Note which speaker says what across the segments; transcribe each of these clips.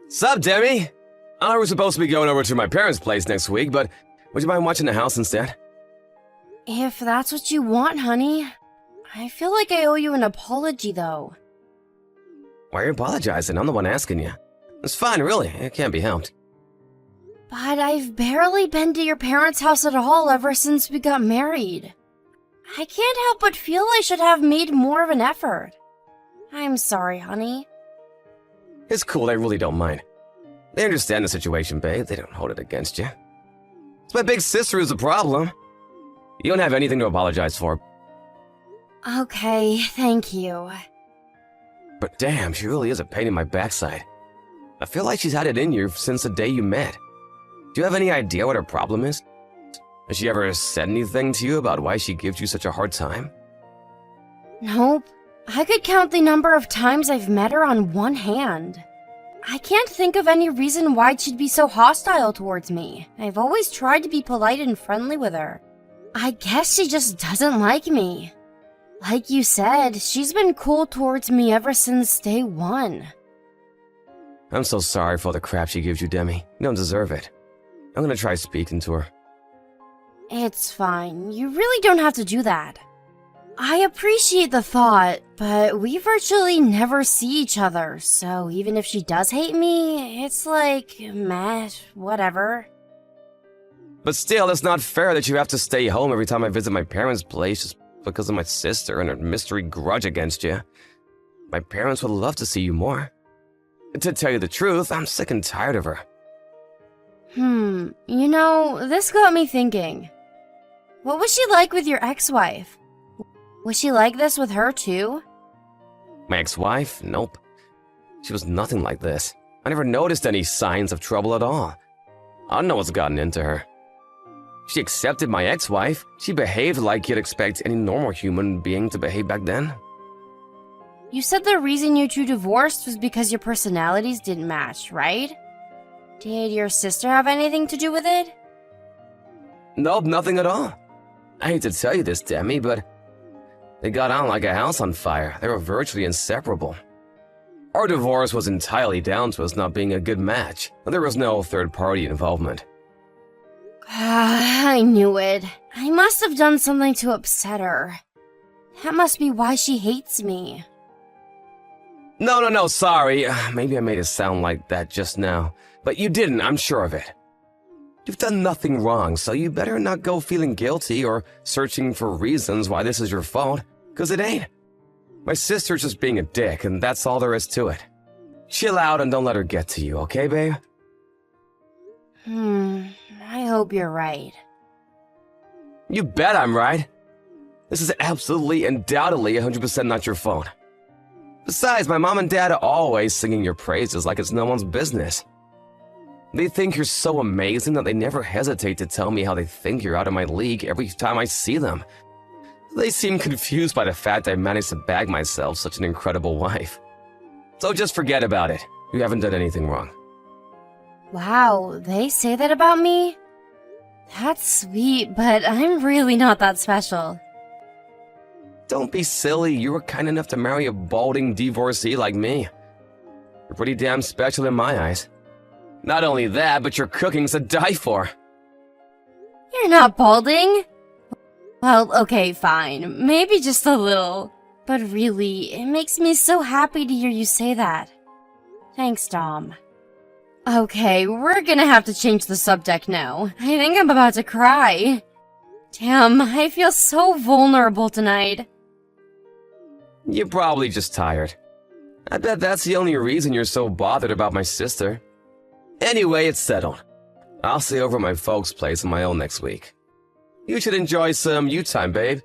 Speaker 1: Sup, Demi? I know we're supposed to be going over to my parents' place next week, but would you mind watching the house instead?
Speaker 2: If that's what you want, honey. I feel like I owe you an apology, though.
Speaker 1: Why are you apologizing? I'm the one asking you. It's fine, really. It can't be helped.
Speaker 2: But I've barely been to your parents' house at all ever since we got married. I can't help but feel I should have made more of an effort. I'm sorry, honey.
Speaker 1: It's cool, I really don't mind. They understand the situation, babe. They don't hold it against you. It's my big sister who's the problem. You don't have anything to apologize for.
Speaker 2: Okay, thank you.
Speaker 1: But damn, she really is a pain in my backside. I feel like she's had it in you since the day you met. Do you have any idea what her problem is? Has she ever said anything to you about why she gives you such a hard time?
Speaker 2: Nope. I could count the number of times I've met her on one hand. I can't think of any reason why she'd be so hostile towards me. I've always tried to be polite and friendly with her. I guess she just doesn't like me. Like you said, she's been cool towards me ever since day one.
Speaker 1: I'm so sorry for all the crap she gives you, Demi. You don't deserve it. I'm gonna try speaking to her.
Speaker 2: It's fine. You really don't have to do that. I appreciate the thought, but we virtually never see each other, so even if she does hate me, it's like, meh, whatever.
Speaker 1: But still, it's not fair that you have to stay home every time I visit my parents' place just because of my sister and her mystery grudge against you. My parents would love to see you more. To tell you the truth, I'm sick and tired of her.
Speaker 2: You know, this got me thinking. What was she like with your ex-wife? Was she like this with her too?
Speaker 1: My ex-wife? Nope. She was nothing like this. I never noticed any signs of trouble at all. I don't know what's gotten into her. She accepted my ex-wife. She behaved like you'd expect any normal human being to behave back then.
Speaker 2: You said the reason you two divorced was because your personalities didn't match, right? Did your sister have anything to do with it?
Speaker 1: Nope, nothing at all. I hate to tell you this, Demi, but they got on like a house on fire. They were virtually inseparable. Our divorce was entirely down to us not being a good match. There was no third-party involvement.
Speaker 2: I knew it. I must have done something to upset her. That must be why she hates me.
Speaker 1: No, sorry. Maybe I made it sound like that just now. But you didn't, I'm sure of it. You've done nothing wrong, so you better not go feeling guilty or searching for reasons why this is your fault, because it ain't. My sister's just being a dick, and that's all there is to it. Chill out and don't let her get to you, okay, babe?
Speaker 2: I hope you're right.
Speaker 1: You bet I'm right. This is absolutely, undoubtedly 100% not your fault. Besides, my mom and dad are always singing your praises like it's no one's business. They think you're so amazing that they never hesitate to tell me how they think you're out of my league every time I see them. They seem confused by the fact I managed to bag myself such an incredible wife. So just forget about it. You haven't done anything wrong.
Speaker 2: Wow, they say that about me? That's sweet, but I'm really not that special.
Speaker 1: Don't be silly. You were kind enough to marry a balding divorcee like me. You're pretty damn special in my eyes. Not only that, but your cooking's to die for.
Speaker 2: You're not balding? Well, okay, fine. Maybe just a little. But really, it makes me so happy to hear you say that. Thanks, Dom. Okay, we're gonna have to change the subject now. I think I'm about to cry. Damn, I feel so vulnerable tonight.
Speaker 1: You're probably just tired. I bet that's the only reason you're so bothered about my sister. Anyway, it's settled. I'll stay over at my folks' place on my own next week. You should enjoy some you time, babe.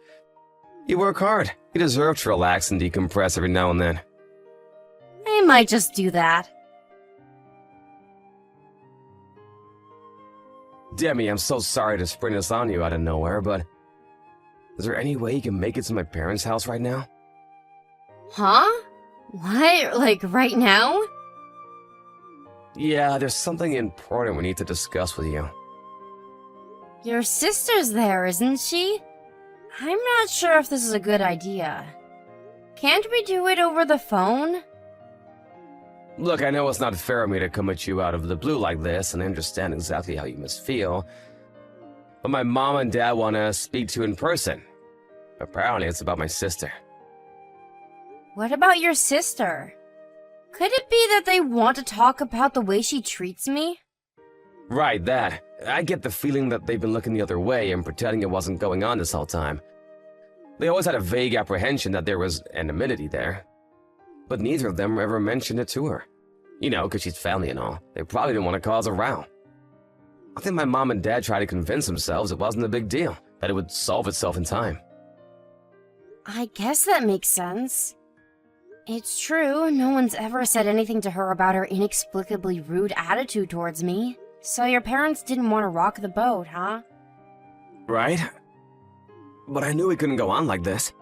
Speaker 1: You work hard. You deserve to relax and decompress every now and then.
Speaker 2: I might just do that.
Speaker 1: Demi, I'm so sorry to spring this on you out of nowhere, but is there any way you can make it to my parents' house right now?
Speaker 2: Huh? What? Like right now?
Speaker 1: Yeah, there's something important we need to discuss with you.
Speaker 2: Your sister's there, isn't she? I'm not sure if this is a good idea. Can't we do it over the phone?
Speaker 1: Look, I know it's not fair of me to come at you out of the blue like this, and I understand exactly how you must feel. But my mom and dad want to speak to you in person. Apparently, it's about my sister.
Speaker 2: What about your sister? Could it be that they want to talk about the way she treats me?
Speaker 1: Right, that. I get the feeling that they've been looking the other way and pretending it wasn't going on this whole time. They always had a vague apprehension that there was anonymity there. But neither of them ever mentioned it to her. You know, because she's family and all. They probably didn't want to cause a row. I think my mom and dad tried to convince themselves it wasn't a big deal, that it would solve itself in time.
Speaker 2: I guess that makes sense. It's true, no one's ever said anything to her about her inexplicably rude attitude towards me. So your parents didn't want to rock the boat, huh?
Speaker 1: Right? But I knew it couldn't go on like this.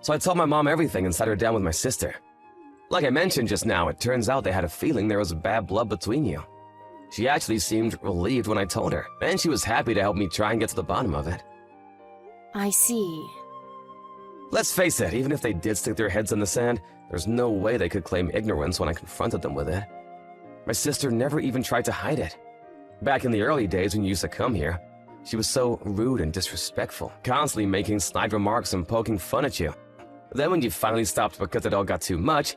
Speaker 1: So I told my mom everything and sat her down with my sister. Like I mentioned just now, it turns out they had a feeling there was bad blood between you. She actually seemed relieved when I told her, and she was happy to help me try and get to the bottom of it.
Speaker 2: I see.
Speaker 1: Let's face it, even if they did stick their heads in the sand, there's no way they could claim ignorance when I confronted them with it. My sister never even tried to hide it. Back in the early days when you used to come here, she was so rude and disrespectful, constantly making snide remarks and poking fun at you. Then when you finally stopped because it all got too much,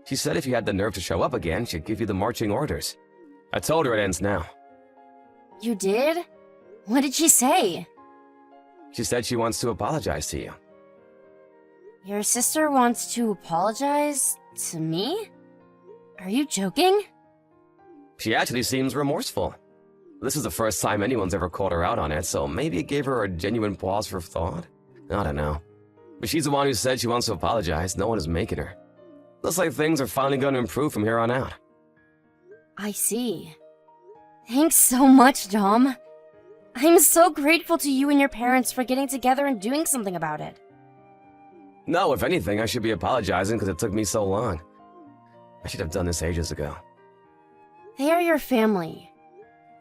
Speaker 1: she said if you had the nerve to show up again, she'd give you the marching orders. I told her it ends now.
Speaker 2: You did? What did she say?
Speaker 1: She said she wants to apologize to you.
Speaker 2: Your sister wants to apologize to me? Are you joking?
Speaker 1: She actually seems remorseful. This is the first time anyone's ever called her out on it, so maybe it gave her a genuine pause for thought? I don't know. But she's the one who said she wants to apologize. No one is making her. Looks like things are finally going to improve from here on out.
Speaker 2: I see. Thanks so much, Dom. I'm so grateful to you and your parents for getting together and doing something about it.
Speaker 1: No, if anything, I should be apologizing because it took me so long. I should have done this ages ago.
Speaker 2: They are your family.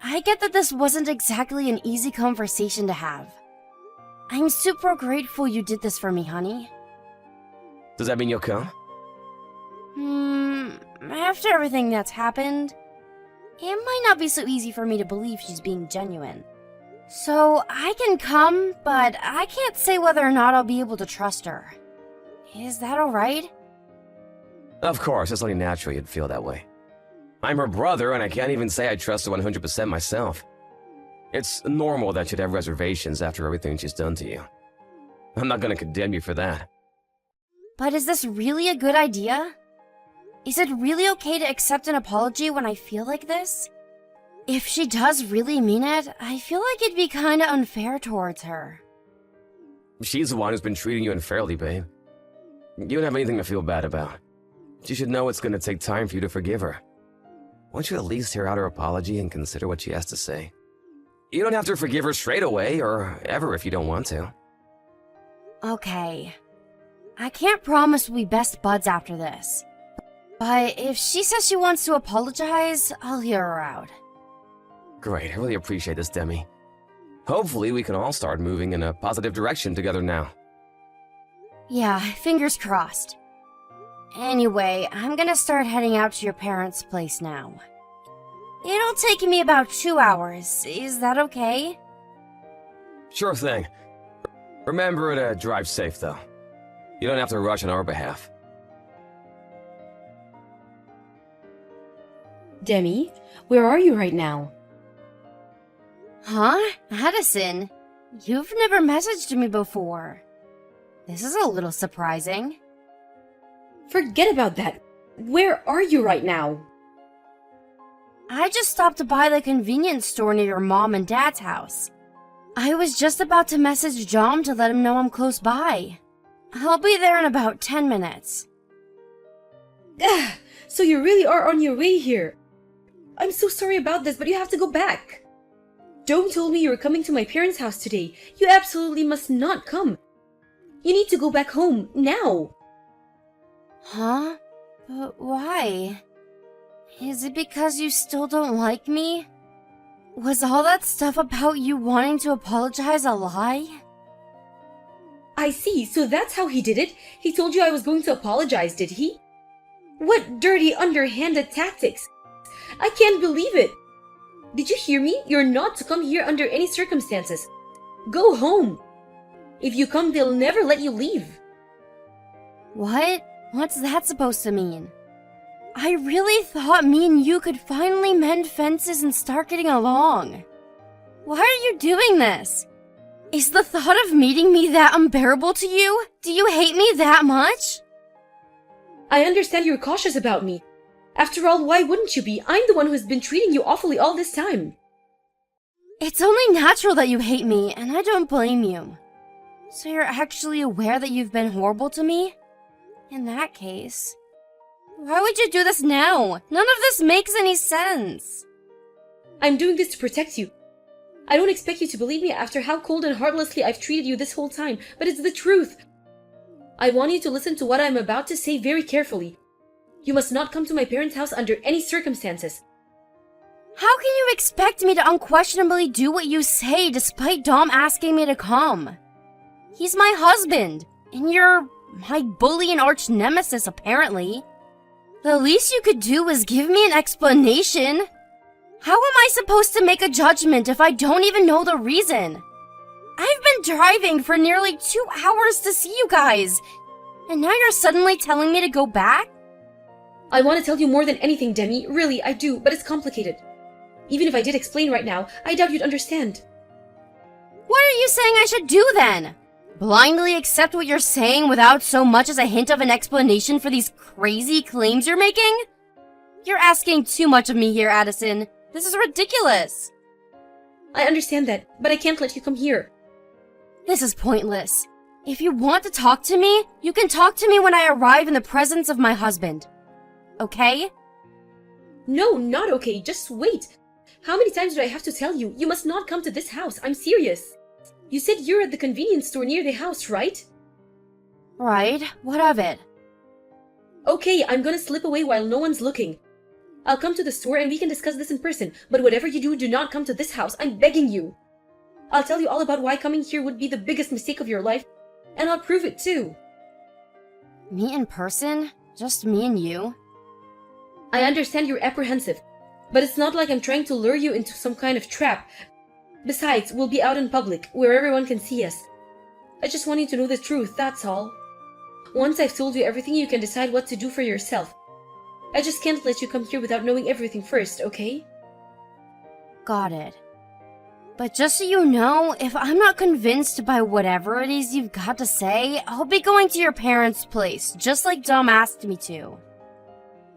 Speaker 2: I get that this wasn't exactly an easy conversation to have. I'm super grateful you did this for me, honey.
Speaker 1: Does that mean you'll come?
Speaker 2: After everything that's happened, it might not be so easy for me to believe she's being genuine. So I can come, but I can't say whether or not I'll be able to trust her. Is that alright?
Speaker 1: Of course, it's only natural you'd feel that way. I'm her brother, and I can't even say I trust her 100% myself. It's normal that you'd have reservations after everything she's done to you. I'm not gonna condemn you for that.
Speaker 2: But is this really a good idea? Is it really okay to accept an apology when I feel like this? If she does really mean it, I feel like it'd be kinda unfair towards her.
Speaker 1: She's the one who's been treating you unfairly, babe. You don't have anything to feel bad about. You should know it's gonna take time for you to forgive her. Won't you at least hear out her apology and consider what she has to say? You don't have to forgive her straight away, or ever if you don't want to.
Speaker 2: Okay. I can't promise we'll be best buds after this. But if she says she wants to apologize, I'll hear her out.
Speaker 1: Great, I really appreciate this, Demi. Hopefully we can all start moving in a positive direction together now.
Speaker 2: Yeah, fingers crossed. Anyway, I'm gonna start heading out to your parents' place now. It'll take me about 2 hours. Is that okay?
Speaker 1: Sure thing. Remember to drive safe, though. You don't have to rush on our behalf.
Speaker 3: Demi, where are you right now?
Speaker 2: Huh? Addison, you've never messaged me before. This is a little surprising.
Speaker 3: Forget about that. Where are you right now?
Speaker 2: I just stopped to buy the convenience store near your mom and dad's house. I was just about to message John to let him know I'm close by. I'll be there in about 10 minutes.
Speaker 3: So you really are on your way here. I'm so sorry about this, but you have to go back. Dome told me you were coming to my parents' house today. You absolutely must not come. You need to go back home, now.
Speaker 2: Huh? But why? Is it because you still don't like me? Was all that stuff about you wanting to apologize a lie?
Speaker 3: I see, so that's how he did it? He told you I was going to apologize, did he? What dirty, underhanded tactics! I can't believe it! Did you hear me? You're not to come here under any circumstances. Go home! If you come, they'll never let you leave.
Speaker 2: What? What's that supposed to mean? I really thought me and you could finally mend fences and start getting along. Why are you doing this? Is the thought of meeting me that unbearable to you? Do you hate me that much?
Speaker 3: I understand you're cautious about me. After all, why wouldn't you be? I'm the one who's been treating you awfully all this time.
Speaker 2: It's only natural that you hate me, and I don't blame you. So you're actually aware that you've been horrible to me? In that case, why would you do this now? None of this makes any sense.
Speaker 3: I'm doing this to protect you. I don't expect you to believe me after how cold and heartlessly I've treated you this whole time, but it's the truth. I want you to listen to what I'm about to say very carefully. You must not come to my parents' house under any circumstances.
Speaker 2: How can you expect me to unquestionably do what you say despite Dom asking me to come? He's my husband, and you're my bully and arch nemesis, apparently. The least you could do is give me an explanation. How am I supposed to make a judgment if I don't even know the reason? I've been driving for nearly 2 hours to see you guys, and now you're suddenly telling me to go back?
Speaker 3: I want to tell you more than anything, Demi. Really, I do, but it's complicated. Even if I did explain right now, I doubt you'd understand.
Speaker 2: What are you saying I should do then? Blindly accept what you're saying without so much as a hint of an explanation for these crazy claims you're making? You're asking too much of me here, Addison. This is ridiculous.
Speaker 3: I understand that, but I can't let you come here.
Speaker 2: This is pointless. If you want to talk to me, you can talk to me when I arrive in the presence of my husband. Okay?
Speaker 3: No, not okay. Just wait. How many times do I have to tell you? You must not come to this house. I'm serious. You said you're at the convenience store near the house, right?
Speaker 2: Right. What of it?
Speaker 3: Okay, I'm gonna slip away while no one's looking. I'll come to the store and we can discuss this in person, but whatever you do not come to this house. I'm begging you. I'll tell you all about why coming here would be the biggest mistake of your life, and I'll prove it too.
Speaker 2: Me in person? Just me and you?
Speaker 3: I understand you're apprehensive, but it's not like I'm trying to lure you into some kind of trap. Besides, we'll be out in public, where everyone can see us. I just want you to know the truth, that's all. Once I've told you everything, you can decide what to do for yourself. I just can't let you come here without knowing everything first, okay?
Speaker 2: Got it. But just so you know, if I'm not convinced by whatever it is you've got to say, I'll be going to your parents' place, just like Dom asked me to.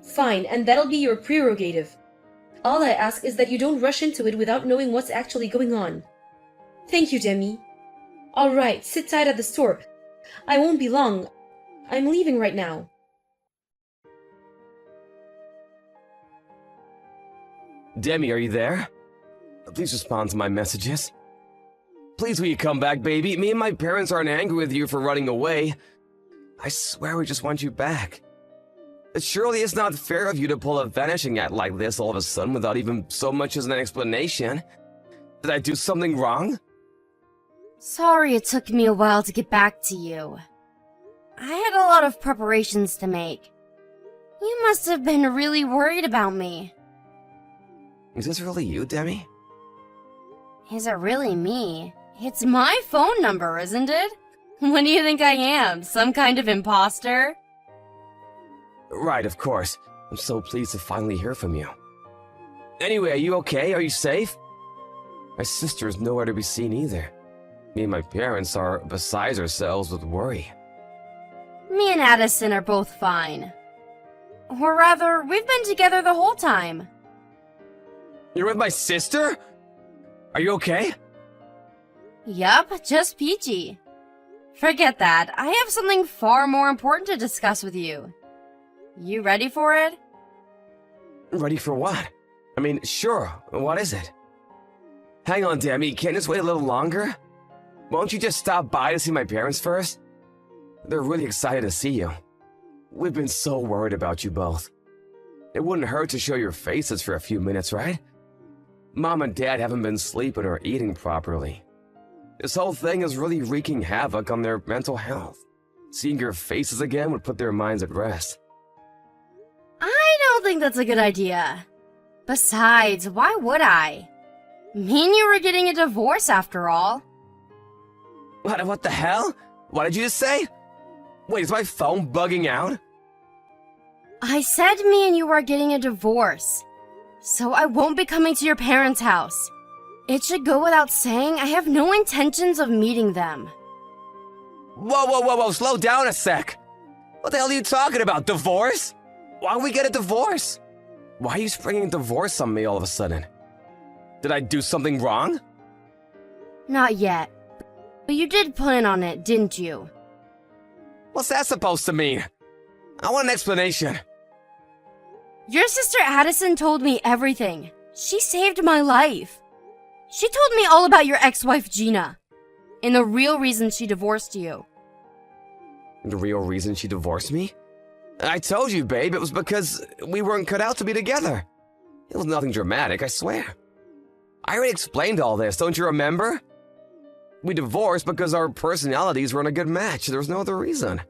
Speaker 3: Fine, and that'll be your prerogative. All I ask is that you don't rush into it without knowing what's actually going on. Thank you, Demi. Alright, sit tight at the store. I won't be long. I'm leaving right now.
Speaker 1: Demi, are you there? Please respond to my messages. Please will you come back, baby? Me and my parents aren't angry with you for running away. I swear we just want you back. Surely it's not fair of you to pull a vanishing act like this all of a sudden without even so much as an explanation. Did I do something wrong?
Speaker 2: Sorry it took me a while to get back to you. I had a lot of preparations to make. You must have been really worried about me.
Speaker 1: Is this really you, Demi?
Speaker 2: Is it really me? It's my phone number, isn't it? What do you think I am? Some kind of imposter?
Speaker 1: Right, of course. I'm so pleased to finally hear from you. Anyway, are you okay? Are you safe? My sister is nowhere to be seen either. Me and my parents are beside ourselves with worry.
Speaker 2: Me and Addison are both fine. Or rather, we've been together the whole time.
Speaker 1: You're with my sister? Are you okay?
Speaker 2: Yup, just peachy. Forget that. I have something far more important to discuss with you. You ready for it?
Speaker 1: Ready for what? I mean, sure. What is it? Hang on, Demi. Can't this wait a little longer? Won't you just stop by to see my parents first? They're really excited to see you. We've been so worried about you both. It wouldn't hurt to show your faces for a few minutes, right? Mom and Dad haven't been sleeping or eating properly. This whole thing is really wreaking havoc on their mental health. Seeing your faces again would put their minds at rest.
Speaker 2: don't think that's a good idea. Besides, why would I? Me and you were getting a divorce after all.
Speaker 1: What the hell? What did you just say? Wait, is my phone bugging out?
Speaker 2: I said me and you are getting a divorce. So I won't be coming to your parents' house. It should go without saying I have no intentions of meeting them.
Speaker 1: Whoa, slow down a sec. What the hell are you talking about? Divorce? Why would we get a divorce? Why are you springing divorce on me all of a sudden? Did I do something wrong?
Speaker 2: Not yet. But you did plan on it, didn't you?
Speaker 1: What's that supposed to mean? I want an explanation.
Speaker 2: Your sister Addison told me everything. She saved my life. She told me all about your ex-wife Gina. And the real reason she divorced you.
Speaker 1: The real reason she divorced me? I told you, babe, it was because we weren't cut out to be together. It was nothing dramatic, I swear. I already explained all this, don't you remember? We divorced because our personalities weren't a good match. There was no other reason.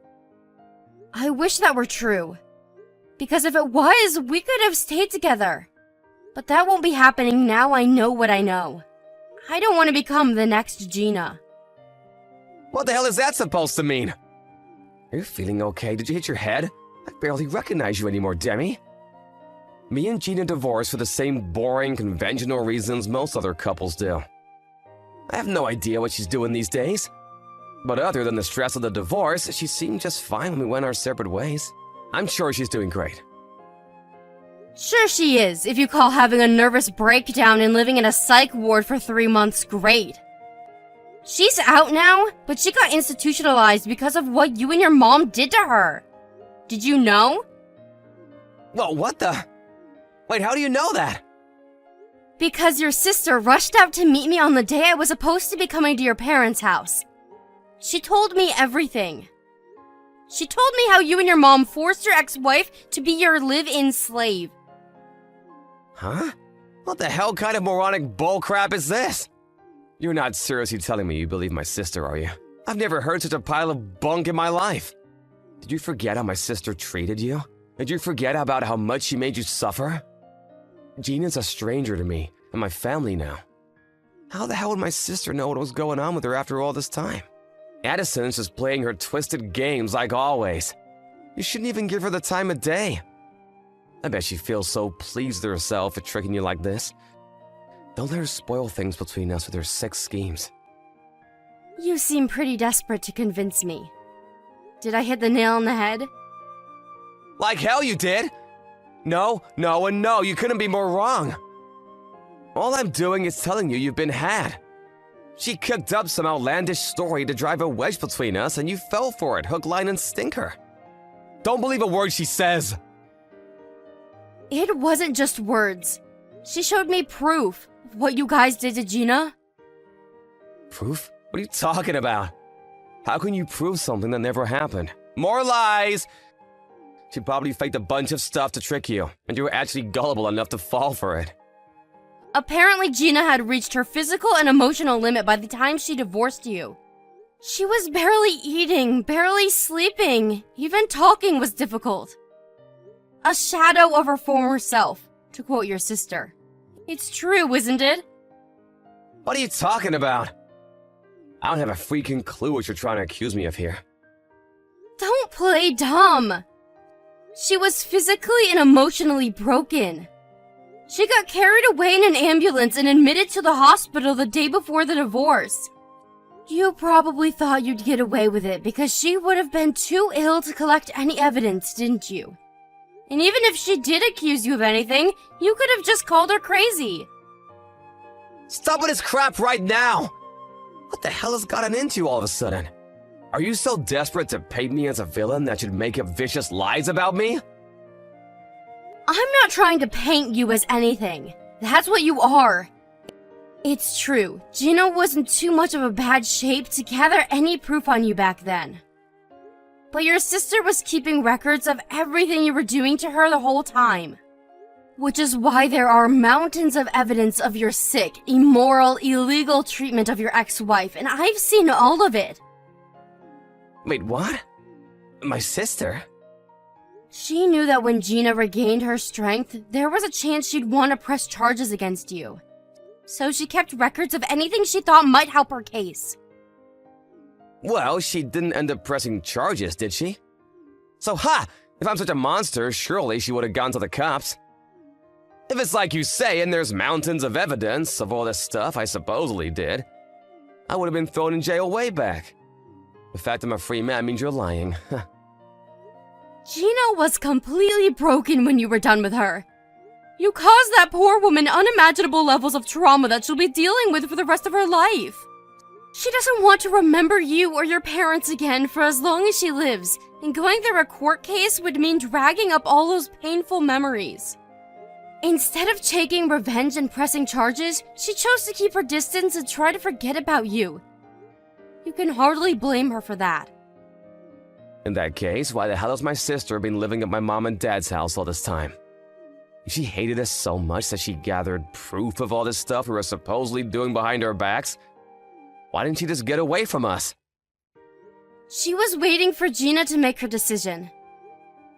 Speaker 2: I wish that were true. Because if it was, we could have stayed together. But that won't be happening now I know what I know. I don't want to become the next Gina.
Speaker 1: What the hell is that supposed to mean? Are you feeling okay? Did you hit your head? I barely recognize you anymore, Demi. Me and Gina divorced for the same boring, conventional reasons most other couples do. I have no idea what she's doing these days. But other than the stress of the divorce, she seemed just fine when we went our separate ways. I'm sure she's doing great.
Speaker 2: Sure she is, if you call having a nervous breakdown and living in a psych ward for 3 months great. She's out now, but she got institutionalized because of what you and your mom did to her. Did you know?
Speaker 1: Whoa, what the? Wait, how do you know that?
Speaker 2: Because your sister rushed out to meet me on the day I was supposed to be coming to your parents' house. She told me everything. She told me how you and your mom forced your ex-wife to be your live-in slave.
Speaker 1: Huh? What the hell kind of moronic bullcrap is this? You're not seriously telling me you believe my sister, are you? I've never heard such a pile of bunk in my life. Did you forget how my sister treated you? Did you forget about how much she made you suffer? Gina's a stranger to me and my family now. How the hell would my sister know what was going on with her after all this time? Addison's just playing her twisted games like always. You shouldn't even give her the time of day. I bet she feels so pleased with herself for tricking you like this. Don't let her spoil things between us with her sick schemes.
Speaker 2: You seem pretty desperate to convince me. Did I hit the nail on the head?
Speaker 1: Like hell you did! No, and no, you couldn't be more wrong. All I'm doing is telling you you've been had. She cooked up some outlandish story to drive a wedge between us and you fell for it, hook, line, and sinker. Don't believe a word she says.
Speaker 2: It wasn't just words. She showed me proof of what you guys did to Gina.
Speaker 1: Proof? What are you talking about? How can you prove something that never happened? More lies! She probably faked a bunch of stuff to trick you, and you were actually gullible enough to fall for it.
Speaker 2: Apparently Gina had reached her physical and emotional limit by the time she divorced you. She was barely eating, barely sleeping, even talking was difficult. A shadow of her former self, to quote your sister. It's true, isn't it?
Speaker 1: What are you talking about? I don't have a freaking clue what you're trying to accuse me of here.
Speaker 2: Don't play dumb. She was physically and emotionally broken. She got carried away in an ambulance and admitted to the hospital the day before the divorce. You probably thought you'd get away with it because she would have been too ill to collect any evidence, didn't you? And even if she did accuse you of anything, you could have just called her crazy.
Speaker 1: Stop with this crap right now! What the hell has gotten into you all of a sudden? Are you so desperate to paint me as a villain that you'd make up vicious lies about me?
Speaker 2: I'm not trying to paint you as anything. That's what you are. It's true, Gina wasn't too much of a bad shape to gather any proof on you back then. But your sister was keeping records of everything you were doing to her the whole time. Which is why there are mountains of evidence of your sick, immoral, illegal treatment of your ex-wife, and I've seen all of it.
Speaker 1: Wait, what? My sister?
Speaker 2: She knew that when Gina regained her strength, there was a chance she'd want to press charges against you. So she kept records of anything she thought might help her case.
Speaker 1: Well, she didn't end up pressing charges, did she? So, if I'm such a monster, surely she would have gone to the cops. If it's like you say and there's mountains of evidence of all this stuff I supposedly did, I would have been thrown in jail way back. The fact I'm a free man means you're lying.
Speaker 2: Gina was completely broken when you were done with her. You caused that poor woman unimaginable levels of trauma that she'll be dealing with for the rest of her life. She doesn't want to remember you or your parents again for as long as she lives, and going through a court case would mean dragging up all those painful memories. Instead of taking revenge and pressing charges, she chose to keep her distance and try to forget about you. You can hardly blame her for that.
Speaker 1: In that case, why the hell has my sister been living at my mom and dad's house all this time? If she hated us so much that she gathered proof of all this stuff we were supposedly doing behind our backs, why didn't she just get away from us?
Speaker 2: She was waiting for Gina to make her decision.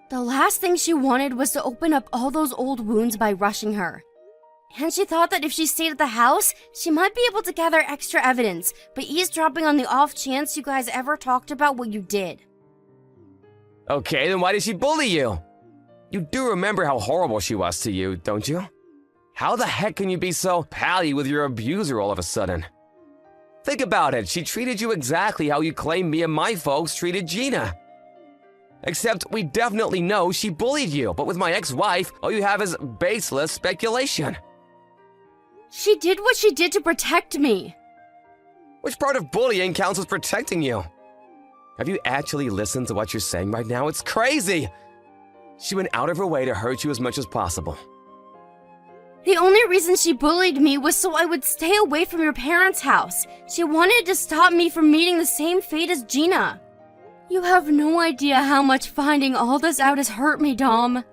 Speaker 2: The last thing she wanted was to open up all those old wounds by rushing her. And she thought that if she stayed at the house, she might be able to gather extra evidence by eavesdropping on the off chance you guys ever talked about what you did.
Speaker 1: Okay, then why did she bully you? You do remember how horrible she was to you, don't you? How the heck can you be so pally with your abuser all of a sudden? Think about it, she treated you exactly how you claim me and my folks treated Gina. Except we definitely know she bullied you, but with my ex-wife, all you have is baseless speculation.
Speaker 2: She did what she did to protect me.
Speaker 1: Which part of bullying counts as protecting you? Have you actually listened to what you're saying right now? It's crazy! She went out of her way to hurt you as much as possible.
Speaker 2: The only reason she bullied me was so I would stay away from your parents' house. She wanted to stop me from meeting the same fate as Gina. You have no idea how much finding all this out has hurt me, Dom.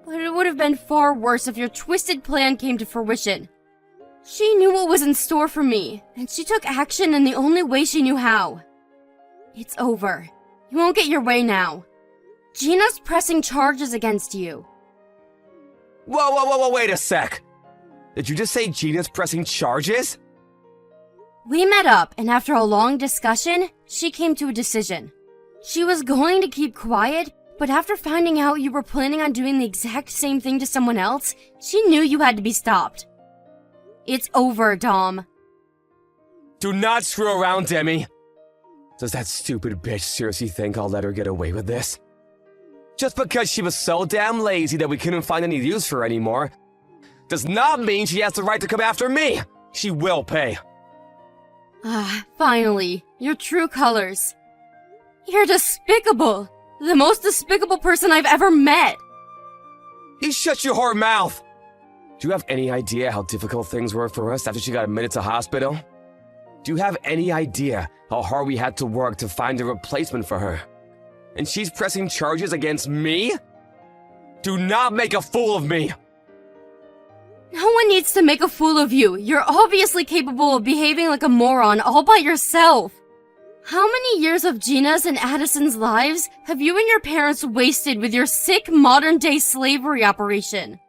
Speaker 2: But it would have been far worse if your twisted plan came to fruition. She knew what was in store for me, and she took action in the only way she knew how. It's over. You won't get your way now. Gina's pressing charges against you.
Speaker 1: Whoa, wait a sec! Did you just say Gina's pressing charges?
Speaker 2: We met up, and after a long discussion, she came to a decision. She was going to keep quiet, but after finding out you were planning on doing the exact same thing to someone else, she knew you had to be stopped. It's over, Dom.
Speaker 1: Do not screw around, Demi! Does that stupid bitch seriously think I'll let her get away with this? Just because she was so damn lazy that we couldn't find any use for her anymore, does not mean she has the right to come after me! She will pay.
Speaker 2: Finally, your true colors. You're despicable! The most despicable person I've ever met!
Speaker 1: You shut your whore mouth! Do you have any idea how difficult things were for us after she got admitted to hospital? Do you have any idea how hard we had to work to find a replacement for her? And she's pressing charges against me? Do not make a fool of me!
Speaker 2: No one needs to make a fool of you. You're obviously capable of behaving like a moron all by yourself. How many years of Gina's and Addison's lives have you and your parents wasted with your sick modern-day slavery operation?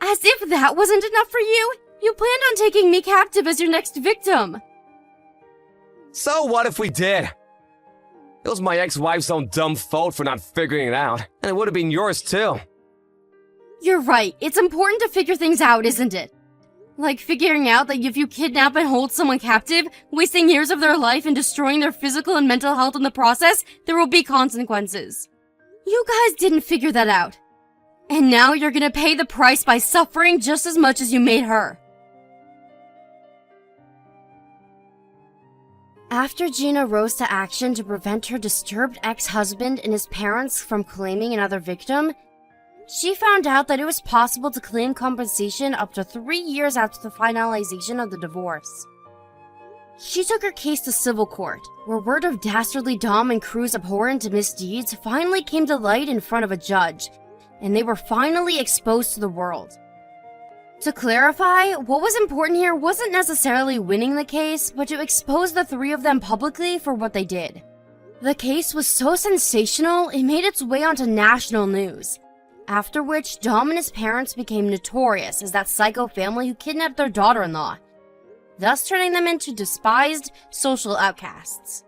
Speaker 2: As if that wasn't enough for you, you planned on taking me captive as your next victim.
Speaker 1: So what if we did? It was my ex-wife's own dumb fault for not figuring it out, and it would have been yours too.
Speaker 2: You're right. It's important to figure things out, isn't it? Like figuring out that if you kidnap and hold someone captive, wasting years of their life and destroying their physical and mental health in the process, there will be consequences. You guys didn't figure that out. And now you're gonna pay the price by suffering just as much as you made her. After Gina rose to action to prevent her disturbed ex-husband and his parents from claiming another victim, she found out that it was possible to claim compensation up to 3 years after the finalization of the divorce. She took her case to civil court, where word of dastardly Dom and Crew's abhorrent misdeeds finally came to light in front of a judge, and they were finally exposed to the world. To clarify, what was important here wasn't necessarily winning the case, but to expose the three of them publicly for what they did. The case was so sensational, it made its way onto national news. After which, Dom and his parents became notorious as that psycho family who kidnapped their daughter-in-law, thus turning them into despised social outcasts.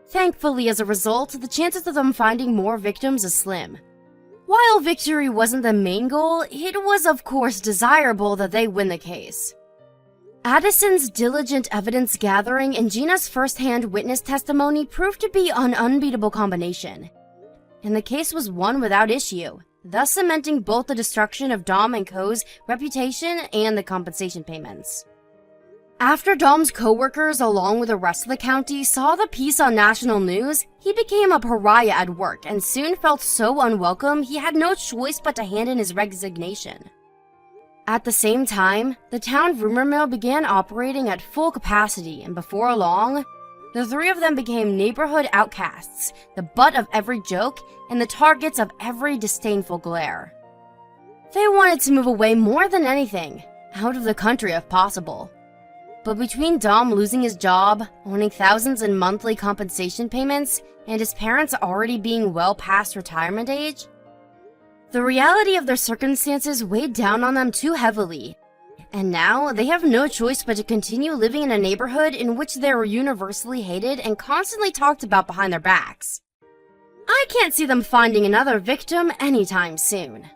Speaker 2: Thankfully, as a result, the chances of them finding more victims is slim. While victory wasn't the main goal, it was of course desirable that they win the case. Addison's diligent evidence gathering and Gina's first-hand witness testimony proved to be an unbeatable combination, and the case was won without issue, thus cementing both the destruction of Dom and Co.'s reputation and the compensation payments. After Dom's co-workers, along with the rest of the county, saw the piece on national news, he became a pariah at work and soon felt so unwelcome he had no choice but to hand in his resignation. At the same time, the town rumor mill began operating at full capacity, and before long, the three of them became neighborhood outcasts, the butt of every joke, and the targets of every disdainful glare. They wanted to move away more than anything, out of the country if possible. But between Dom losing his job, owning thousands in monthly compensation payments, and his parents already being well past retirement age, the reality of their circumstances weighed down on them too heavily, and now they have no choice but to continue living in a neighborhood in which they were universally hated and constantly talked about behind their backs. I can't see them finding another victim anytime soon.